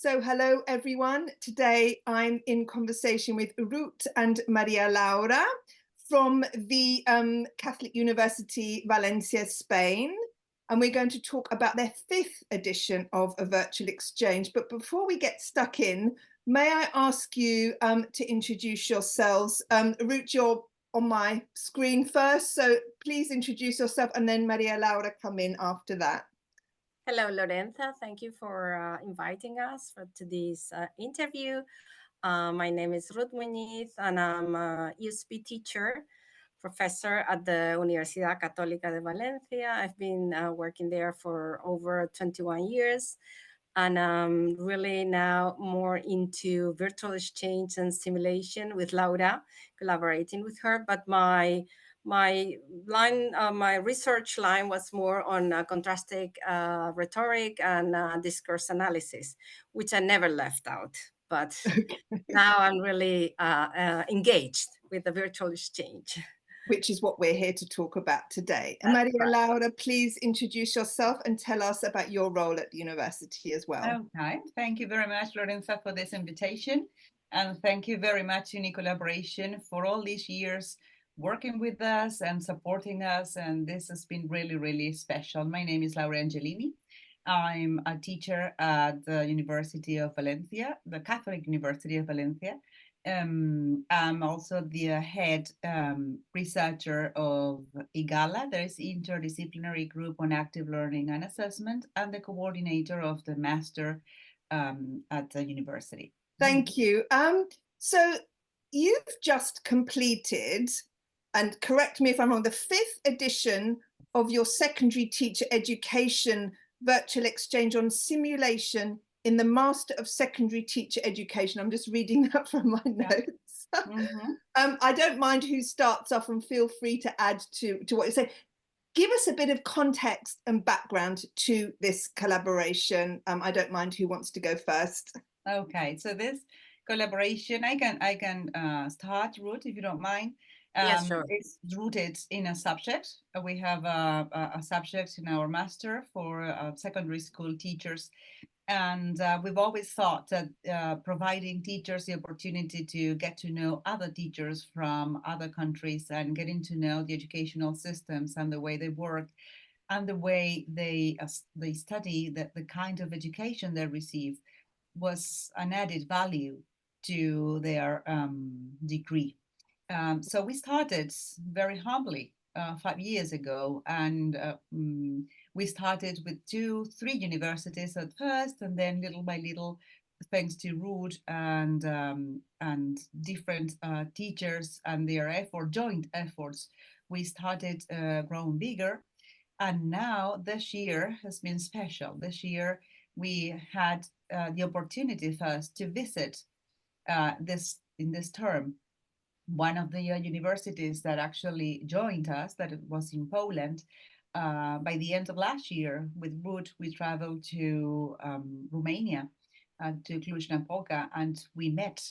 So hello everyone. Today I'm in conversation with Ruth and Maria Laura from the Catholic University Valencia, Spain. And we're going to talk about their 5th edition of a virtual exchange. But before we get stuck in, may I ask you to introduce yourselves? Ruth, you're on my screen first, so please introduce yourself, and then Maria Laura come in after that. Hello, Lorenza. Thank you for inviting us to this interview. My name is Ruth Muñiz, and I'm a USP teacher, professor at the Universidad Católica de Valencia. I've been working there for over 21 years, and I'm really now more into virtual exchange and simulation with Laura, collaborating with her. But my research line was more on contrastic rhetoric and discourse analysis, which I never left out. But now I'm really engaged with the virtual exchange. Which is what we're here to talk about today. And That's Maria right. Laura, please introduce yourself and tell us about your role at the university as well. Okay, thank you very much, Lorenza, for this invitation. And thank you very much, UNICollaboration, for all these years working with us and supporting us. And this has been really, really special. My name is Laura Angelini. I'm a teacher at the University of Valencia, the Catholic University of Valencia. I'm also the head researcher of IGALA, there is Interdisciplinary Group on Active Learning and Assessment, and the coordinator of the master at the university. Thank you. So you've just completed, and correct me if I'm wrong, the 5th edition of your secondary teacher education virtual exchange on simulation in the Master of Secondary Teacher Education. I'm just reading that from my notes. I don't mind who starts off, and feel free to add to what you say. Give us a bit of context and background to this collaboration. I don't mind who wants to go first. Okay, so this collaboration, I can start, Ruth, if you don't mind. Yes, sure. It's rooted in a subject. We have a subject in our master for secondary school teachers. And we've always thought that providing teachers the opportunity to get to know other teachers from other countries and getting to know the educational systems and the way they work and the way they study, the kind of education they receive was an added value to their degree. So we started very humbly 5 years ago, and we started with 2-3 universities at first, and then little by little, thanks to Ruth and different teachers and their joint efforts, we started growing bigger. And now this year has been special. This year we had the opportunity first to visit in this term one of the universities that actually joined us, that it was in Poland. By the end of last year, with Ruth, we traveled to Romania, to Cluj-Napoca, and we met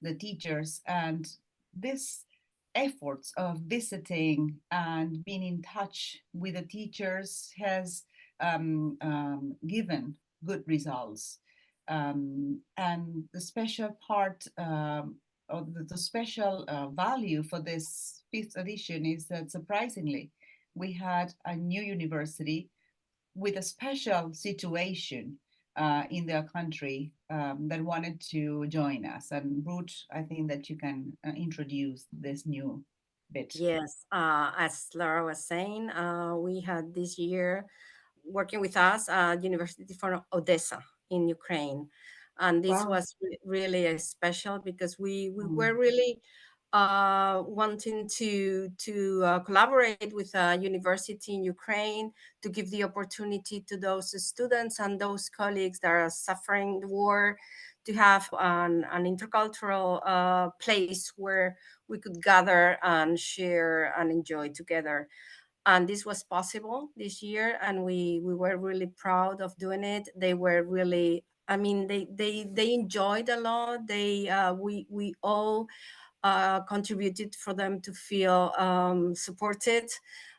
the teachers. And this efforts of visiting and being in touch with the teachers has given good results. And the special part or the special value for this 5th edition is that surprisingly, we had a new university with a special situation in their country that wanted to join us. And Ruth, I think that you can introduce this new bit. Yes, as Laura was saying, we had this year working with us at University for Odessa in Ukraine. And this was really special because we were really wanting to collaborate with a university in Ukraine to give the opportunity to those students and those colleagues that are suffering the war to have an intercultural place where we could gather and share and enjoy together. And this was possible this year, and we were really proud of doing it. They were really, I mean, they enjoyed a lot. We all contributed for them to feel supported,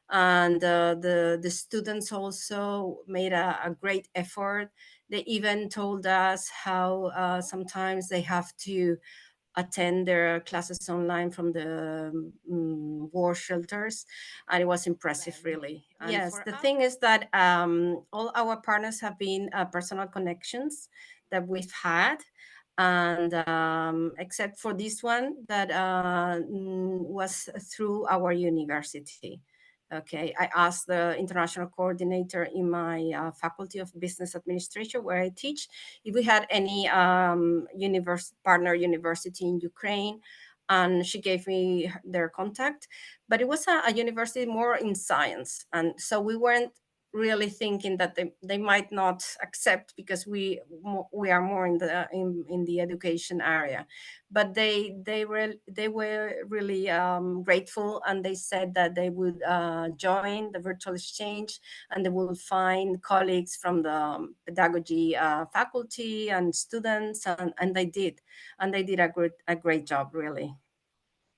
and the students also made a great effort They even told us how sometimes they have to attend their classes online from the war shelters, and it was impressive, really. And yes, the thing is that all our partners have been personal connections that we've had, and except for this one that was through our university. Okay, I asked the international coordinator in my Faculty of Business Administration, where I teach, if we had any partner university in Ukraine, and she gave me their contact. But it was a university more in science, and so we weren't really thinking that they might not accept, because we are more in the education area. But they were really grateful, and they said that they would join the virtual exchange, and they will find colleagues from the pedagogy faculty and students, and they did a great job, really.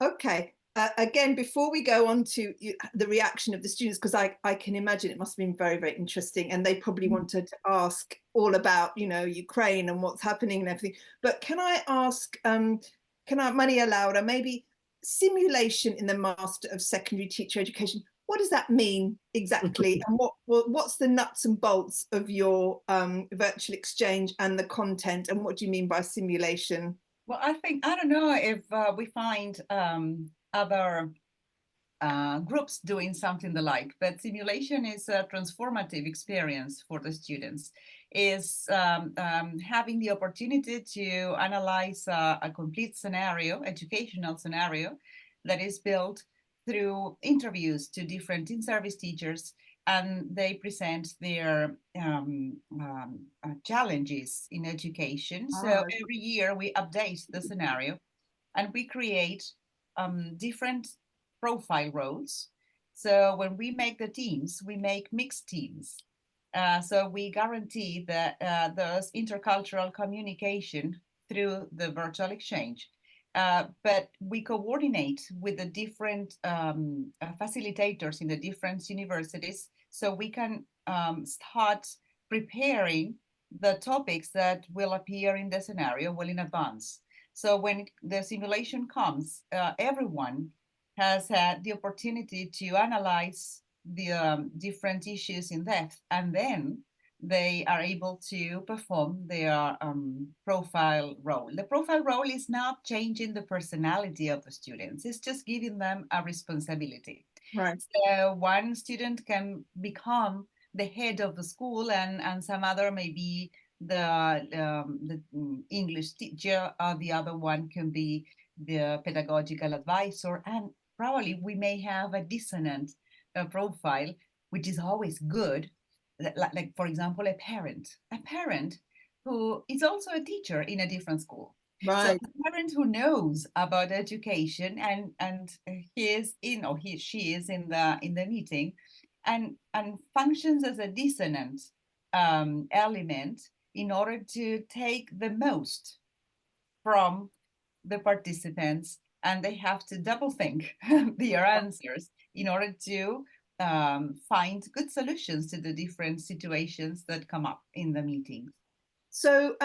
Okay. Again, before we go on to the reaction of the students, because I can imagine it must have been very, very interesting, and they probably wanted to ask all about, Ukraine and what's happening and everything. But can I ask, Maria Laura, maybe simulation in the Master of Secondary Teacher Education, what does that mean exactly? And what's the nuts and bolts of your virtual exchange and the content? And what do you mean by simulation? Well, I don't know if we find other groups doing something the like, but simulation is a transformative experience for the students. Is having the opportunity to analyze a complete scenario, educational scenario, that is built through interviews to different in-service teachers, and they present their challenges in education. So every year we update the scenario, and we create different profile roles. So when we make the teams, we make mixed teams. So we guarantee that there's intercultural communication through the virtual exchange. But we coordinate with the different facilitators in the different universities, so we can start preparing the topics that will appear in the scenario well in advance. So when the simulation comes, everyone has had the opportunity to analyze the different issues in depth, and then they are able to perform their profile role. The profile role is not changing the personality of the students, it's just giving them a responsibility. Right. So one student can become the head of the school, and some other may be the English teacher, or the other one can be the pedagogical advisor, and probably we may have a dissonant profile, which is always good. Like for example, a parent who is also a teacher in a different school. Right. So a parent who knows about education, and he is in, or she is in the meeting, and functions as a dissonant element in order to take the most from the participants, and they have to double think their answers in order to find good solutions to the different situations that come up in the meetings. So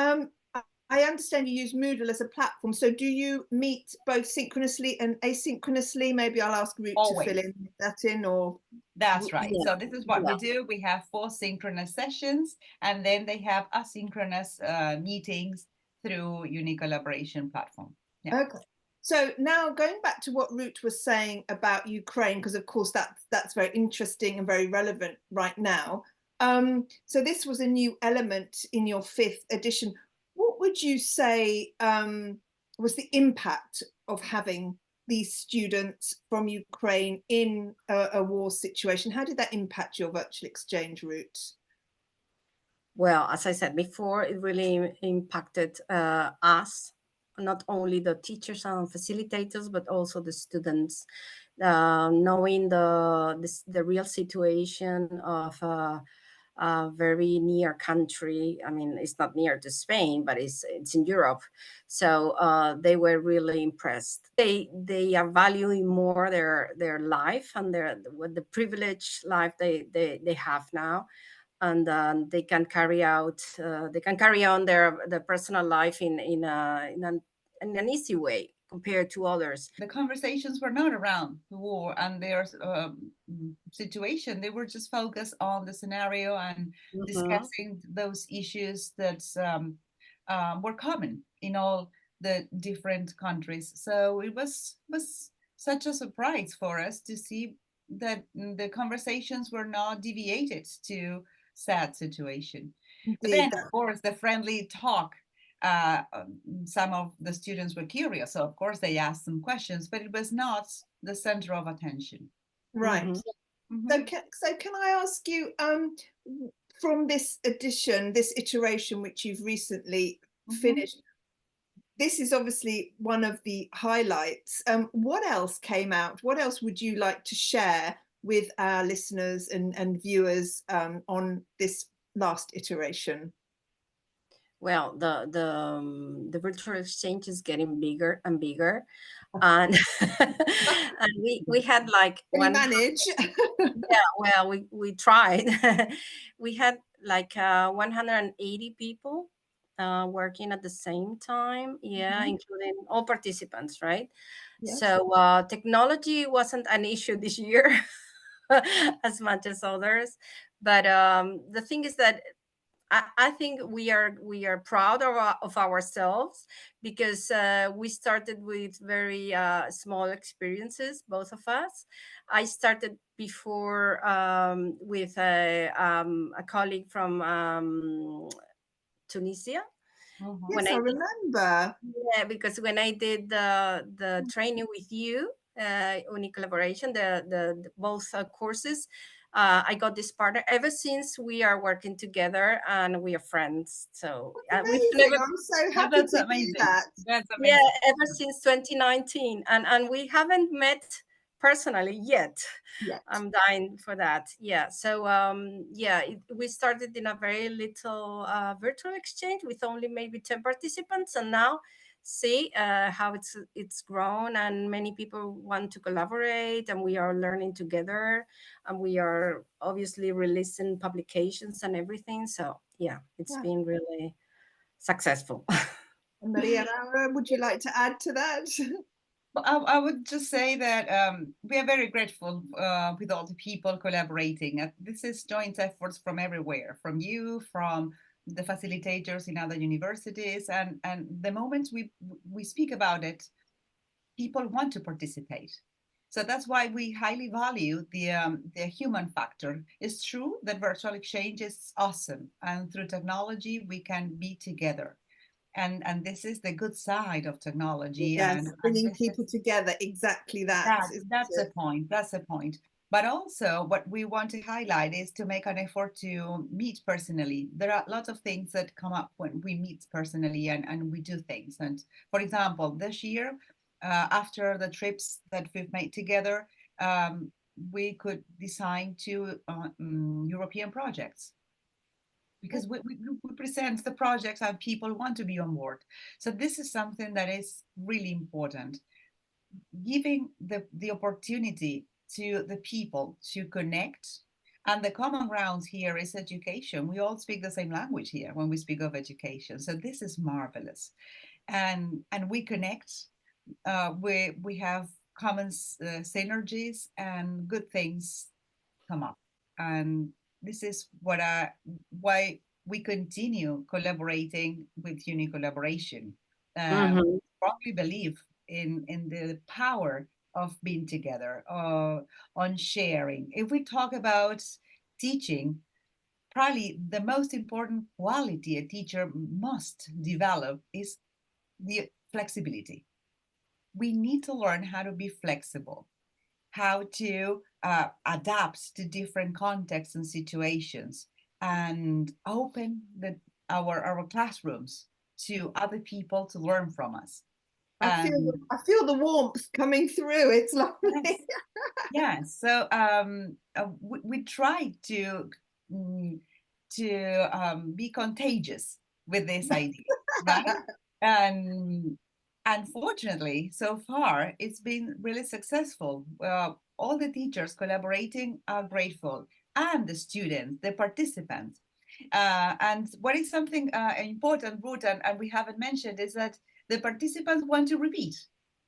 I understand you use Moodle as a platform. So do you meet both synchronously and asynchronously? Maybe I'll ask Ruth to fill that in, or... That's right. Yeah. So this is what we do. We have 4 synchronous sessions, and then they have asynchronous meetings through UNICollaboration platform. Yeah. Okay. So now going back to what Ruth was saying about Ukraine, because of course that's very interesting and very relevant right now. So this was a new element in your 5th edition. What would you say was the impact of having these students from Ukraine in a war situation? How did that impact your virtual exchange route? Well, as I said before, it really impacted us, not only the teachers and facilitators, but also the students, knowing the real situation of a very near country. I mean, it's not near to Spain, but it's in Europe. So they were really impressed. They are valuing more their life and the privileged life they have now. and they can carry on their personal life in an easy way compared to others. The conversations were not around the war and their situation. They were just focused on the scenario and discussing those issues that were common in all the different countries. So it was such a surprise for us to see that the conversations were not deviated to sad situation. Indeed. But then, of course, the friendly talk, some of the students were curious, so of course they asked some questions, but it was not the center of attention. Right. So can I ask you, from this edition, this iteration which you've recently finished, this is obviously one of the highlights. What else came out? What else would you like to share with our listeners and viewers on this last iteration? Well, the virtual exchange is getting bigger and bigger, and and we had like we manage. Yeah, well, we tried. We had like 180 people working at the same time. Yeah, including all participants, right? Yes. So technology wasn't an issue this year as much as others, but the thing is that I think we are proud of ourselves, because we started with very small experiences, both of us. I started before with a colleague from Tunisia. Yes, I remember. Yeah, because when I did the training with you, UNICollaboration, the both courses, I got this partner. Ever since, we are working together and we are friends. So we've never. I'm so happy to hear that. That's amazing. Yeah, ever since 2019, and we haven't met personally yet. I'm dying for that. Yeah. So yeah, we started in a very little virtual exchange with only maybe 10 participants, and now see how it's grown, and many people want to collaborate, and we are learning together, and we are obviously releasing publications and everything. So yeah, it's been really successful. Maria Laura, would you like to add to that? I would just say that we are very grateful with all the people collaborating. This is joint efforts from everywhere, from you, from the facilitators in other universities, and the moment we speak about it, people want to participate. So that's why we highly value the human factor. It's true that virtual exchange is awesome, and through technology we can be together. And this is the good side of technology. Yes, and bringing people together. Exactly that. That's a point. That's a point. But also, what we want to highlight is to make an effort to meet personally. There are lots of things that come up when we meet personally and we do things. And for example, this year, after the trips that we've made together, we could design two European projects, because we present the projects and people want to be on board. So this is something that is really important, giving the opportunity to the people to connect. And the common ground here is education. We all speak the same language here when we speak of education. So this is marvelous. And we connect. We have common synergies, and good things come up. And this is why we continue collaborating with UNICollaboration. Strongly believe in the power of being together, on sharing. If we talk about teaching, probably the most important quality a teacher must develop is the flexibility. We need to learn how to be flexible, how to adapt to different contexts and situations, and open our classrooms to other people to learn from us. I feel the warmth coming through. It's lovely. Yes. So we try to be contagious with this idea, right? And unfortunately, so far, it's been really successful. All the teachers collaborating are grateful. and the students, the participants. And what is something important, Ruth, and we haven't mentioned, is that the participants want to repeat.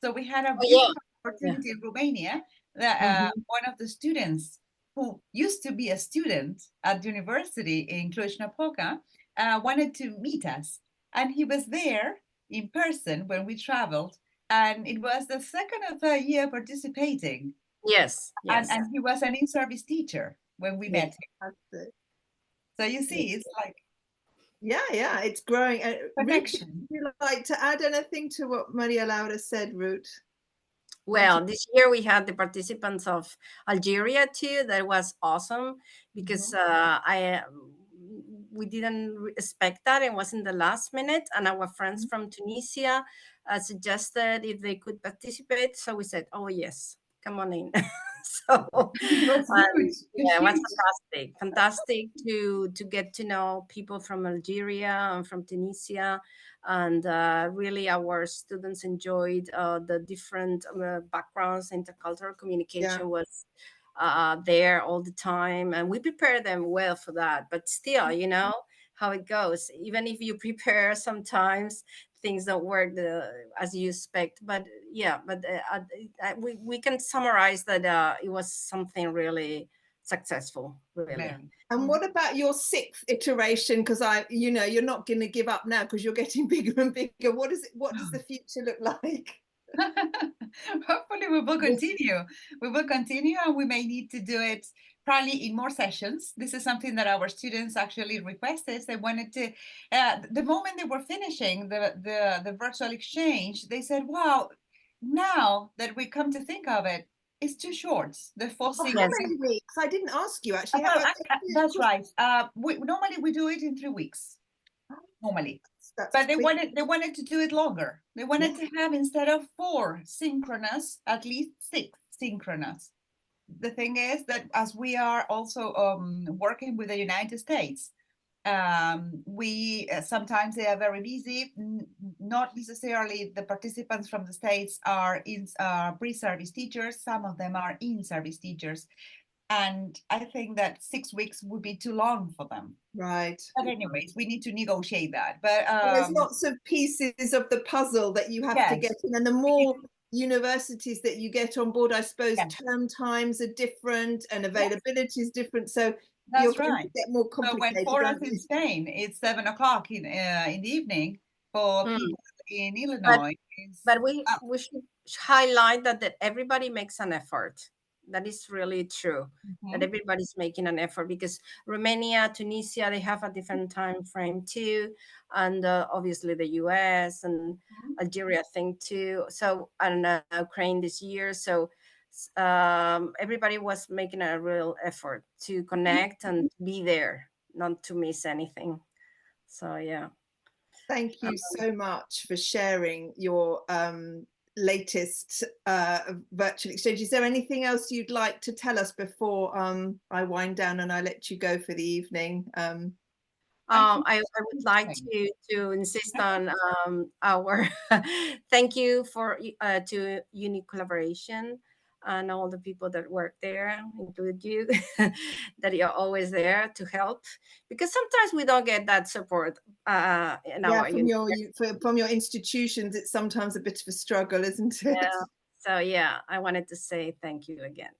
So we had a beautiful opportunity in Romania that one of the students who used to be a student at university in Cluj-Napoca wanted to meet us. And he was there in person when we traveled. And it was the second of the year participating. Yes, yes. And he was an in-service teacher when we met him. So you see, it's like, yeah, it's growing. Perfection. Ruth, would you like to add anything to what Maria Laura said, Ruth? Well, this year we had the participants of Algeria too. That was awesome because we didn't expect that. It was in the last minute, and our friends from Tunisia suggested if they could participate. So we said, "Oh yes, come on in." So it was huge. yeah, it was fantastic to get to know people from Algeria and from Tunisia, and really our students enjoyed the different backgrounds. Intercultural communication was there all the time, and we prepare them well for that. But still, you know how it goes. Even if you prepare, sometimes things don't work as you expect. But yeah, but we can summarize that it was something really successful, really. And what about your 6th iteration? Because you're not going to give up now because you're getting bigger and bigger. What does the future look like? Hopefully we will continue. We will continue, and we may need to do it probably in more sessions. This is something that our students actually requested. They wanted to, the moment they were finishing the virtual exchange, they said, wow, now that we come to think of it, it's too short. The How many weeks? I didn't ask you actually. That's right. Normally we do it in 3 weeks. Normally. But they wanted to do it longer. They wanted to have, instead of 4 synchronous, at least 6 synchronous. The thing is that as we are also working with the United States, we sometimes they are very busy. Not necessarily the participants from the States are pre-service teachers. Some of them are in-service teachers. And I think that 6 weeks would be too long for them. Right. But anyways, we need to negotiate that. But there's lots of pieces of the puzzle that you have to get in. And the more universities that you get on board, I suppose term times are different and availability is different. So you're going to get more complicated. So when for us in Spain, it's 7 o'clock in the evening. For people in Illinois, but we should highlight that everybody makes an effort. That is really true, that everybody's making an effort, because Romania, Tunisia, they have a different time frame too, and obviously the US and Algeria thing too. So I don't know, Ukraine this year. So everybody was making a real effort to connect and be there, not to miss anything. So yeah. Thank you so much for sharing your latest virtual exchange. Is there anything else you'd like to tell us before I wind down and I let you go for the evening? I would like to insist on our thank you to UNICollaboration and all the people that work there, include you, that you're always there to help, because sometimes we don't get that support from your institutions. It's sometimes a bit of a struggle, isn't it? Yeah. So yeah, I wanted to say thank you again.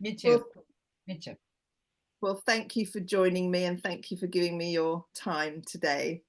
Me too. Me too. Well, thank you for joining me, and thank you for giving me your time today.